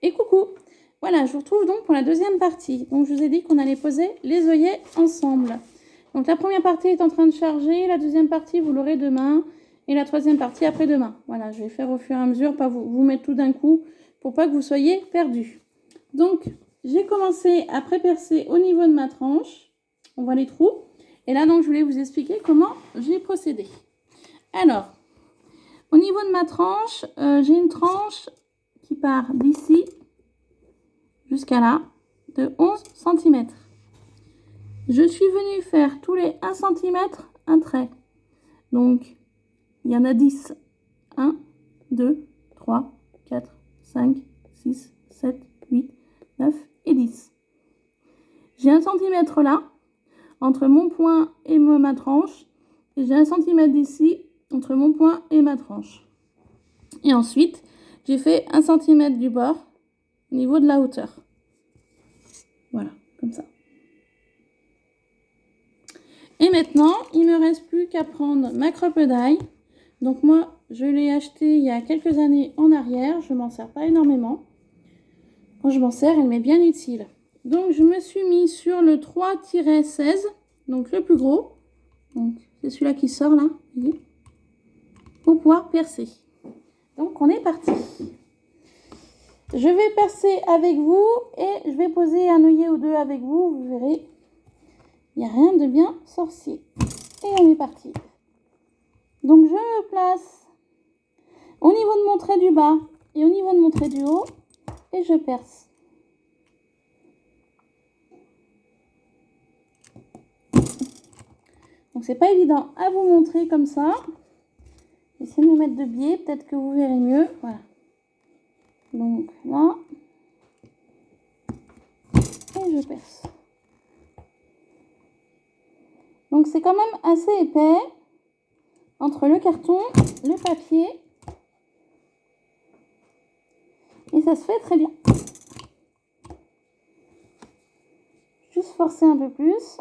Et coucou! Voilà, je vous retrouve donc pour la deuxième partie. Donc je vous ai dit qu'on allait poser les œillets ensemble. Donc la première partie est en train de charger, la deuxième partie vous l'aurez demain et la troisième partie après-demain. Voilà, je vais faire au fur et à mesure, pas vous mettre tout d'un coup pour pas que vous soyez perdus. Donc j'ai commencé à pré-percer au niveau de ma tranche. On voit les trous. Et là donc je voulais vous expliquer comment j'ai procédé. Alors, au niveau de ma tranche, j'ai une tranche qui part d'ici jusqu'à là, de 11 cm. Je suis venue faire tous les 1 cm un trait. Donc, il y en a 10. 1, 2, 3, 4, 5, 6, 7, 8, 9 et 10. J'ai 1 cm là, entre mon point et ma tranche. Et j'ai 1 cm d'ici, entre mon point et ma tranche. Et ensuite, j'ai fait 1 cm du bord au niveau de la hauteur. Voilà, comme ça. Et maintenant, il ne me reste plus qu'à prendre ma crocodile. Donc moi, je l'ai acheté il y a quelques années en arrière. Je ne m'en sers pas énormément. Quand je m'en sers, elle m'est bien utile. Donc je me suis mis sur le 3-16, donc le plus gros. Donc c'est celui-là qui sort là, vous voyez, pour pouvoir percer. Donc on est parti. Je vais percer avec vous et je vais poser un œillet ou deux avec vous. Vous verrez, il n'y a rien de bien sorcier. Et on est parti. Donc je me place au niveau de mon trait du bas et au niveau de mon trait du haut et je perce. Donc c'est pas évident à vous montrer comme ça. J'essaie de me mettre de biais, peut-être que vous verrez mieux. Voilà. Donc là, et je perce. Donc c'est quand même assez épais entre le carton, le papier, et ça se fait très bien. Juste forcer un peu plus.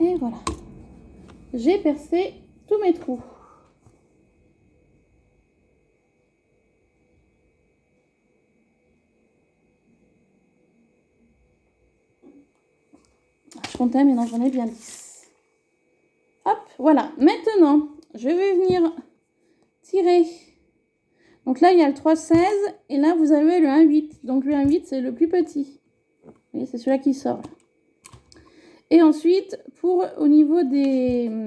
Et voilà. J'ai percé tous mes trous. Je comptais, mais non, j'en ai bien 10. Hop, voilà. Maintenant, je vais venir tirer. Donc là, il y a le 3-16 et là, vous avez le 1-8. Donc le 1-8, c'est le plus petit. Vous voyez, c'est celui-là qui sort. Et ensuite, au niveau des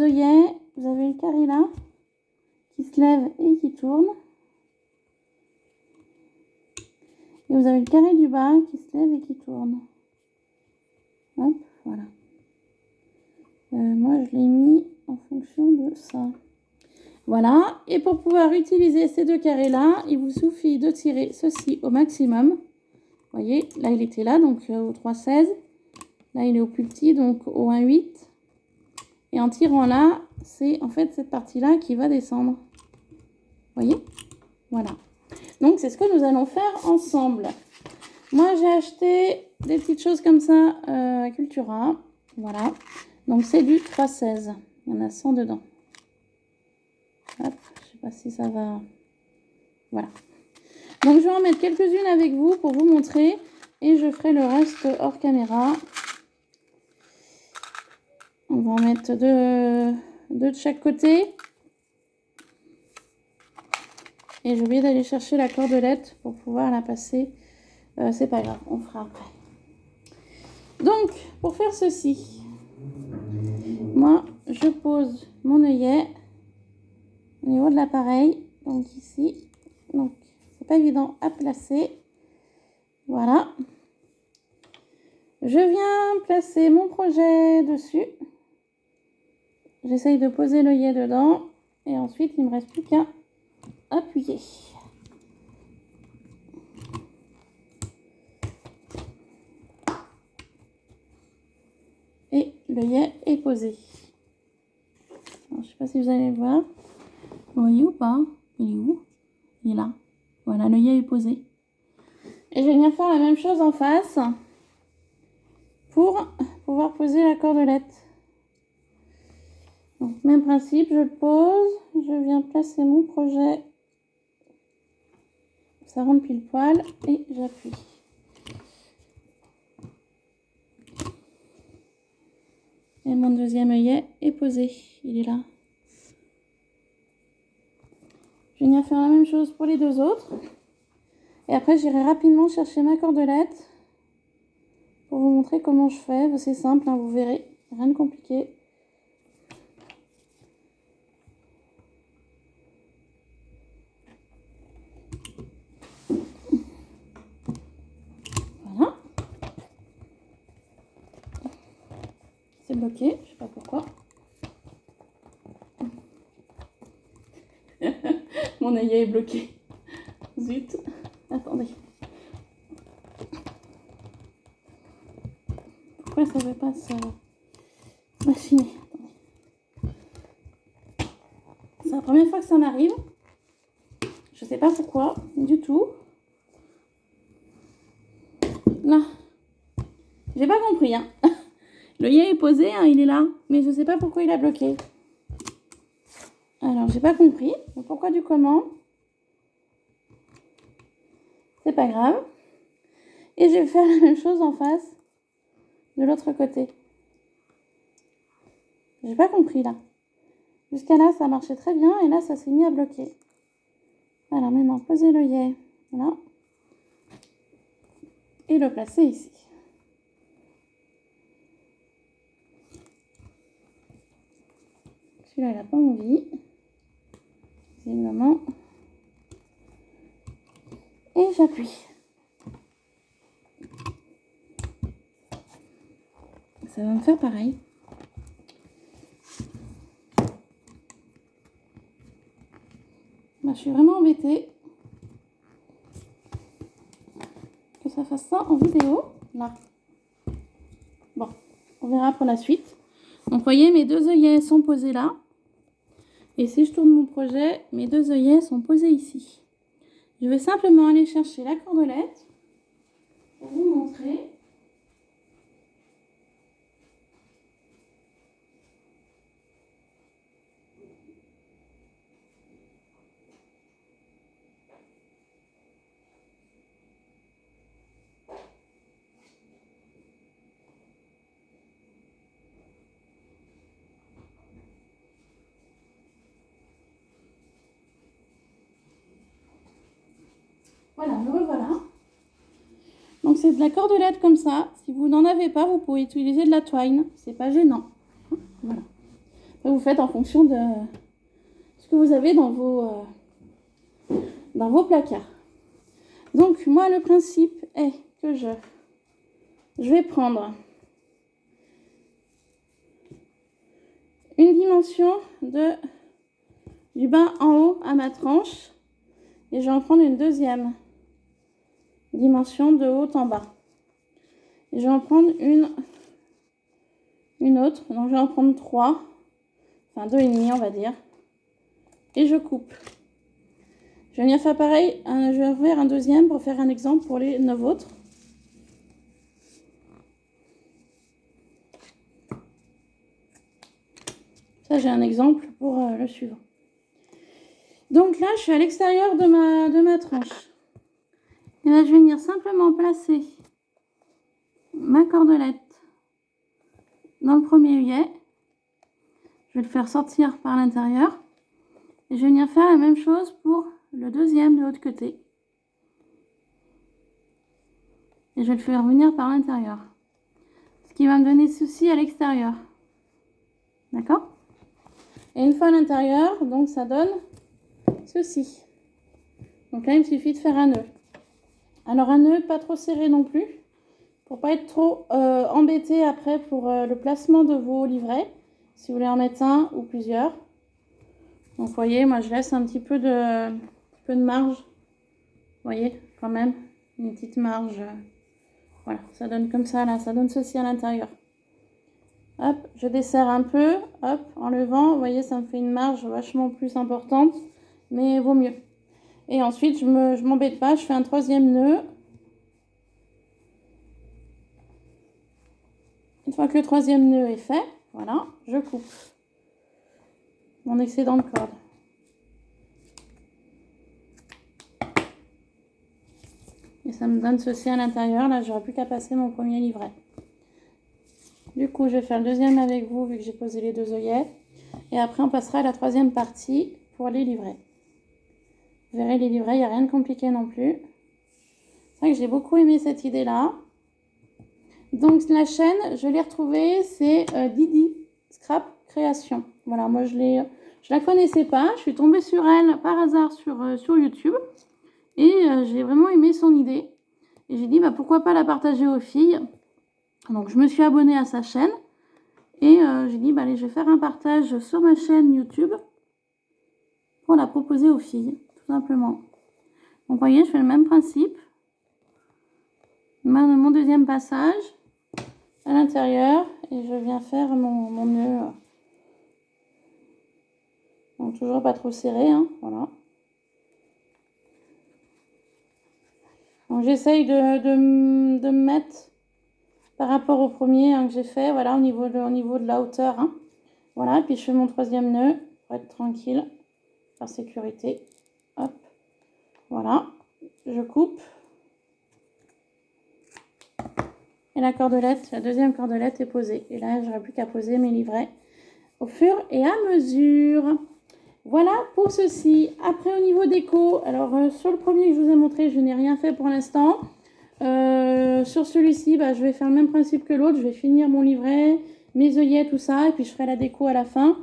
œillets, vous avez le carré là, qui se lève et qui tourne. Et vous avez le carré du bas qui se lève et qui tourne. Hop, voilà. Moi, je l'ai mis en fonction de ça. Voilà. Et pour pouvoir utiliser ces deux carrés-là, il vous suffit de tirer ceci au maximum. Vous voyez, là, il était là, donc au 3-16. Là, il est au plus petit, donc au 1-8. Et en tirant là, c'est en fait cette partie-là qui va descendre. Vous voyez? Voilà. Donc, c'est ce que nous allons faire ensemble. Moi, j'ai acheté des petites choses comme ça à Cultura. Voilà. Donc, c'est du 3-16. Il y en a 100 dedans. Hop, je sais pas si ça va... Voilà. Donc, je vais en mettre quelques-unes avec vous pour vous montrer. Et je ferai le reste hors caméra. On va en mettre deux de chaque côté. Et j'ai oublié d'aller chercher la cordelette pour pouvoir la passer. C'est pas grave, on fera après. Donc, pour faire ceci, moi, je pose mon œillet au niveau de l'appareil. Donc ici. Donc, c'est pas évident à placer. Voilà. Je viens placer mon projet dessus. J'essaye de poser l'œillet dedans. Et ensuite, il ne me reste plus qu'à appuyer. Et l'œillet est posé. Alors, je ne sais pas si vous allez le voir. Vous voyez ou pas? Il est où? Il est là. Voilà, l'œillet est posé. Et je vais venir faire la même chose en face pour pouvoir poser la cordelette. Donc, même principe, je pose, je viens placer mon projet. Ça rentre pile poil et j'appuie. Et mon deuxième œillet est posé. Il est là. Je vais venir faire la même chose pour les deux autres. Et après, j'irai rapidement chercher ma cordelette pour vous montrer comment je fais. C'est simple, hein, vous verrez. Rien de compliqué. Voilà. C'est bloqué, je sais pas pourquoi. Mon œillet est bloqué. Zut. Attendez. Pourquoi ça ne veut pas se machiner? C'est la première fois que ça m'arrive. Je sais pas pourquoi, du tout. Là. J'ai pas compris, hein. L'œillet est posé, hein, il est là. Mais je sais pas pourquoi il a bloqué. Alors, j'ai pas compris. Donc, pourquoi du comment? C'est pas grave. Et je vais faire la même chose en face. De l'autre côté. J'ai pas compris, là. Jusqu'à là, ça marchait très bien. Et là, ça s'est mis à bloquer. Alors, maintenant, poser l'œillet. Voilà. Et le placer ici. Celui-là, il n'a pas envie. Visiblement. Et j'appuie. Ça va me faire pareil. Bah, je suis vraiment embêtée que ça fasse ça en vidéo. Là. Bon, on verra pour la suite. Donc, vous voyez, mes deux œillets sont posés là. Et si je tourne mon projet, mes deux œillets sont posés ici. Je vais simplement aller chercher la cordelette pour vous montrer. Voilà, me revoilà. Donc c'est de la cordelette comme ça. Si vous n'en avez pas, vous pouvez utiliser de la twine. C'est pas gênant. Voilà. Après, vous faites en fonction de ce que vous avez dans vos placards. Donc moi le principe est que je vais prendre une dimension du bas en haut à ma tranche et je vais en prendre une deuxième dimension de haut en bas. Et je vais en prendre une autre, donc je vais en prendre 3, enfin 2,5 on va dire, et je coupe. Je vais venir faire pareil, je vais ouvrir un deuxième pour faire un exemple pour les 9 autres. Ça j'ai un exemple pour le suivant. Donc là je suis à l'extérieur de ma tranche. Et là je vais venir simplement placer ma cordelette dans le premier œillet. Je vais le faire sortir par l'intérieur. Et je vais venir faire la même chose pour le deuxième de l'autre côté. Et je vais le faire venir par l'intérieur. Ce qui va me donner ceci à l'extérieur. D'accord? Et une fois à l'intérieur, donc ça donne ceci. Donc là, il me suffit de faire un nœud. Alors un nœud pas trop serré non plus. Pour pas être trop embêté après pour le placement de vos livrets. Si vous voulez en mettre un ou plusieurs. Donc vous voyez, moi je laisse un petit peu de marge. Vous voyez, quand même, une petite marge. Voilà, ça donne comme ça là, ça donne ceci à l'intérieur. Hop, je desserre un peu, hop, en levant, vous voyez, ça me fait une marge vachement plus importante. mais vaut mieux. Et ensuite, je m'embête pas, je fais un 3e nœud. Une fois que le 3e nœud est fait, voilà, je coupe mon excédent de corde. Et ça me donne ceci à l'intérieur. Là, j'aurai plus qu'à passer mon premier livret. Du coup, je vais faire le deuxième avec vous, vu que j'ai posé les 2 œillets. Et après, on passera à la 3e partie pour les livrets. Vous verrez, les livrets, il n'y a rien de compliqué non plus. C'est vrai que j'ai beaucoup aimé cette idée-là. Donc, la chaîne, je l'ai retrouvée, c'est Didi Scrap Création. Voilà, moi, je la connaissais pas. Je suis tombée sur elle par hasard sur YouTube. Et j'ai vraiment aimé son idée. Et j'ai dit, bah, pourquoi pas la partager aux filles. Donc, je me suis abonnée à sa chaîne. Et j'ai dit, bah, allez, je vais faire un partage sur ma chaîne YouTube pour la proposer aux filles, tout simplement. Donc, vous voyez, je fais le même principe. Mon deuxième passage à l'intérieur. Et je viens faire mon nœud. Donc, toujours pas trop serré, hein, voilà. Donc, j'essaye de me mettre par rapport au premier que j'ai fait, voilà, au niveau de la hauteur. Hein. Voilà, puis je fais mon 3e nœud pour être tranquille, par sécurité. Hop, voilà, je coupe. Et la cordelette, la deuxième cordelette est posée. Et là, j'aurai plus qu'à poser mes livrets au fur et à mesure. Voilà pour ceci. Après, au niveau déco, alors sur le premier que je vous ai montré, je n'ai rien fait pour l'instant. Sur celui-ci, bah, je vais faire le même principe que l'autre. Je vais finir mon livret, mes œillets, tout ça. Et puis, je ferai la déco à la fin.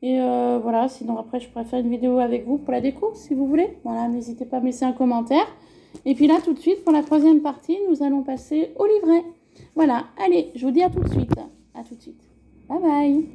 Et voilà, sinon après, je pourrais faire une vidéo avec vous pour la déco, si vous voulez. Voilà, n'hésitez pas à me laisser un commentaire. Et puis là, tout de suite, pour la 3e partie, nous allons passer au livret. Voilà, allez, je vous dis à tout de suite. À tout de suite. Bye bye.